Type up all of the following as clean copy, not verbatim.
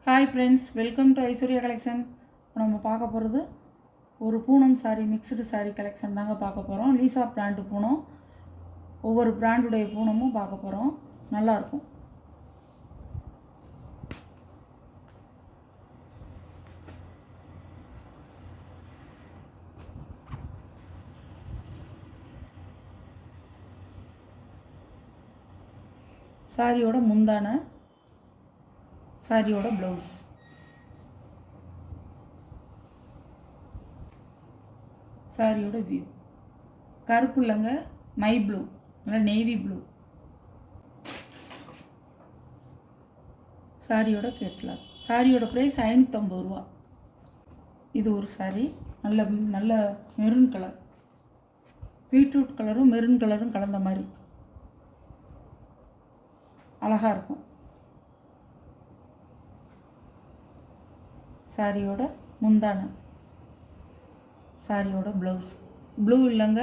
Hi friends, welcome to Aishwarya collection. இப்போ நம்ம பார்க்க போகிறது ஒரு பூனம் சாரீ, மிக்சடு சாரீ கலெக்ஷன் தாங்க பார்க்க போகிறோம். லீசா பிராண்டு பூனம், ஒவ்வொரு பிராண்டுடைய பூனமும் பார்க்க போகிறோம். நல்லாயிருக்கும். சாரியோட முந்தான, சாரியோட ப்ளவுஸ், சாரியோட வியூ. கருப்பு இல்லைங்க, மை ப்ளூ, நல்லா நேவி ப்ளூ. சாரியோட கேட்லாக். சாரியோட ப்ரைஸ் 550 ரூபா. இது ஒரு சாரி, நல்ல நல்ல மெரூன் கலர், பீட்ரூட் கலரும் மெரூன் கலரும் கலந்த மாதிரி அழகாக இருக்கும். சாரியோட முந்தான, சாரியோட ப்ளவுஸ். ப்ளூ இல்லைங்க,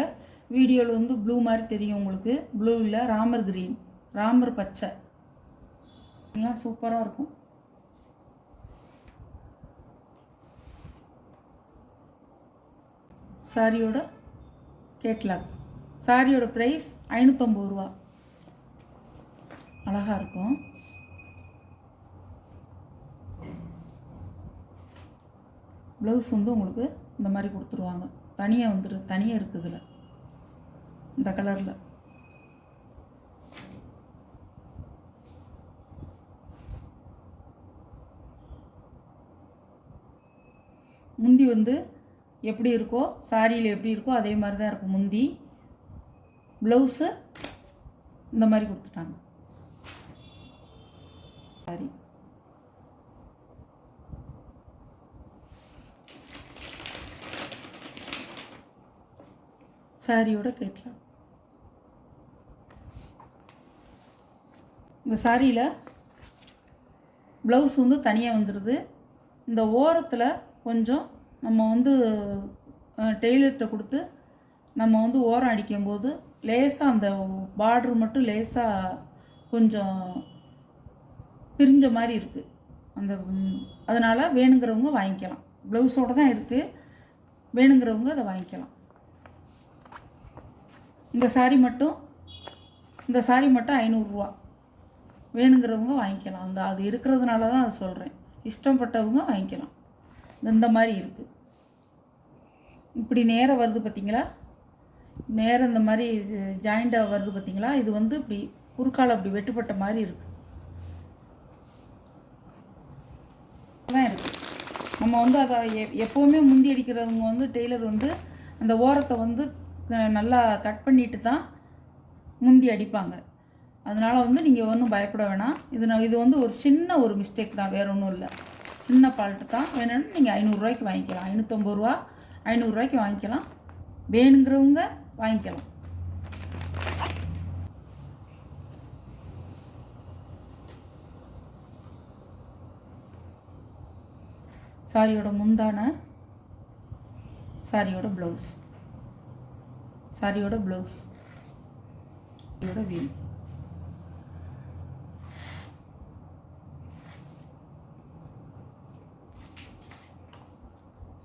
வீடியோவில் வந்து ப்ளூ மாதிரி தெரியும் உங்களுக்கு. ப்ளூ இல்லை, ராமர் க்ரீன், ராமர் பச்சை, எல்லாம் சூப்பராக இருக்கும். சாரியோட கேட்லாக். சாரியோட ப்ரைஸ் 550 ரூபா. அழகாக இருக்கும். ப்ளவுஸ் வந்து உங்களுக்கு இந்த மாதிரி கொடுத்துருவாங்க. தனியாக இருக்குது இதில், இந்த கலரில். முந்தி வந்து எப்படி இருக்கோ, சாரியில் எப்படி இருக்கோ அதே மாதிரி தான் இருக்கும் முந்தி. ப்ளவுஸு இந்த மாதிரி கொடுத்துட்டாங்க. சாரி சாரியோட கேட்லாக். இந்த சாரியில் ப்ளவுஸ் வந்து தனியாக வந்துடுது. இந்த ஓரத்தில் கொஞ்சம் நம்ம வந்து டெய்லர்கிட்ட கொடுத்து நம்ம வந்து ஓரம் அடிக்கும்போது லேசாக அந்த பார்ட்ரு மட்டும் லேசாக கொஞ்சம் பிரிஞ்ச மாதிரி இருக்குது. அதனால் வேணுங்கிறவங்க வாங்கிக்கலாம். ப்ளவுஸோடு தான் இருக்குது, வேணுங்கிறவங்க அதை வாங்கிக்கலாம். இந்த சாரீ மட்டும் 500 ரூபா. வேணுங்கிறவங்க வாங்கிக்கலாம். அது இருக்கிறதுனால தான் அதை சொல்கிறேன். இஷ்டப்பட்டவங்க வாங்கிக்கலாம். இந்த மாதிரி இருக்குது. இப்படி நேராக வருது பார்த்தீங்களா, நேராக இந்த மாதிரி ஜாயிண்டாக வருது பார்த்தீங்களா. இது வந்து இப்படி குறுக்கால் அப்படி வெட்டுப்பட்ட மாதிரி இருக்குது தான் இருக்குது. நம்ம வந்து அதை எப்போவுமே முந்தி அடிக்கிறவங்க வந்து டெய்லர் வந்து அந்த ஓரத்தை வந்து நல்லா கட் பண்ணிட்டு தான் முந்தி அடிப்பாங்க. அதனால் வந்து நீங்கள் ஒன்றும் பயப்பட வேணாம். இது வந்து ஒரு சின்ன ஒரு மிஸ்டேக் தான், வேறு ஒன்றும் இல்லை. சின்ன ஃபால்ட்டு தான். வேணும்னு நீங்கள் 500 ரூபாய்க்கு வாங்கிக்கலாம். 550 ரூபா, 500 ரூபாய்க்கு வாங்கிக்கலாம். வேணுங்கிறவங்க வாங்கிக்கலாம். சாரியோட முந்தான, சாரியோட ப்ளவுஸ், சாரியோட ப்ளவுஸ், சாரியோட வியூ.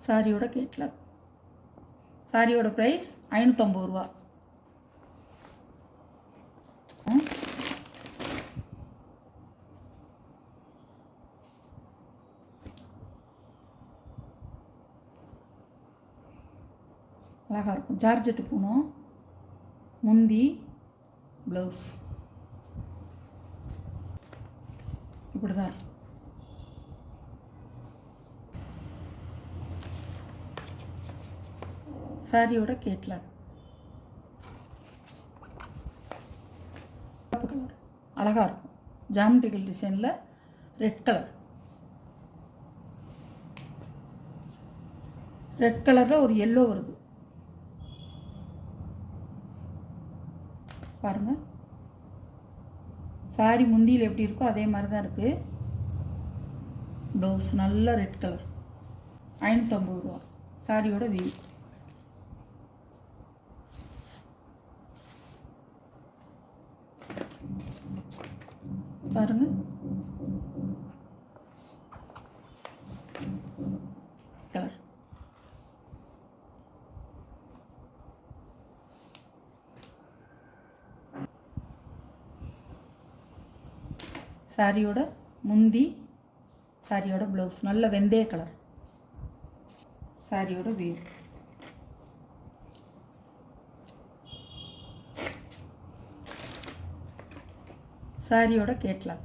சாரியோட கேட்லாக். சாரியோட ப்ரைஸ் 550 ரூபா. அழகாக இருக்கும். ஜார்ஜெட்டு பூனம், முந்தி, ப்ளவுஸ் இப்படி தான் இருக்கும். சாரியோட கேட்லாக். கலர் அழகாக இருக்கும். ஜாமெட்ரிக்கல் டிசைனில் ரெட் கலர். ரெட் கலரில் ஒரு எல்லோ வருது பாருங்கள். சாரி முந்தியில் எப்படி இருக்கோ அதே மாதிரி தான் இருக்குது. ப்ளவுஸ் நல்ல ரெட் கலர். 550 ரூபா. சாரியோட வியூ. பாருங்கள். சாரியோட முந்தி, சாரியோட ப்ளவுஸ் நல்ல வெந்தய கலர். சாரியோட வியூ. சாரியோட கேட்லாக்.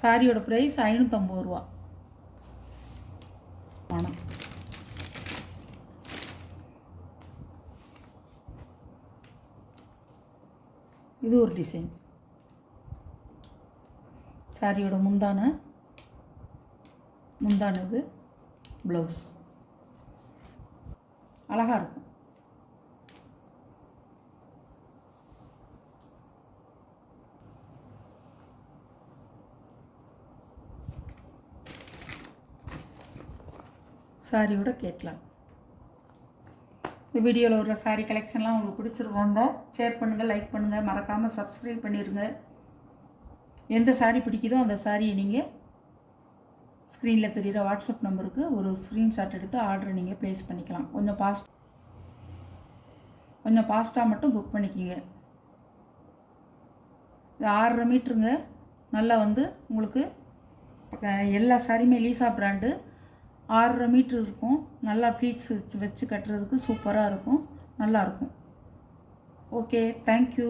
சாரியோட ப்ரைஸ் 550 ரூபா. பணம். இது ஒரு டிசைன். சாரியோட முந்தானது ப்ளவுஸ் அழகாக இருக்கும். சாரியோட கேட்லாக். இந்த வீடியோவில் ஒரு சாரி கலெக்ஷன்லாம் உங்களுக்கு பிடிச்சிருக்கோங்க. ஷேர் பண்ணுங்கள், லைக் பண்ணுங்கள், மறக்காமல் சப்ஸ்கிரைப் பண்ணிடுங்க. எந்த சாரி பிடிக்குதோ அந்த சாரியை நீங்கள் ஸ்க்ரீனில் தெரிகிற வாட்ஸ்அப் நம்பருக்கு ஒரு ஸ்க்ரீன்ஷாட் எடுத்து ஆர்டரை நீங்கள் ப்ளேஸ் பண்ணிக்கலாம். கொஞ்சம் ஃபாஸ்ட்டாக மட்டும் புக் பண்ணிக்கிங்க. இது 6.5 மீட்டருங்க. நல்லா வந்து உங்களுக்கு எல்லா சாரியுமே லீசா பிராண்டு 6.5 மீட்ரு இருக்கும். நல்லா ப்ளீட்ஸ் வச்சு கட்டுறதுக்கு சூப்பராக இருக்கும், நல்லாயிருக்கும். Okay, thank you.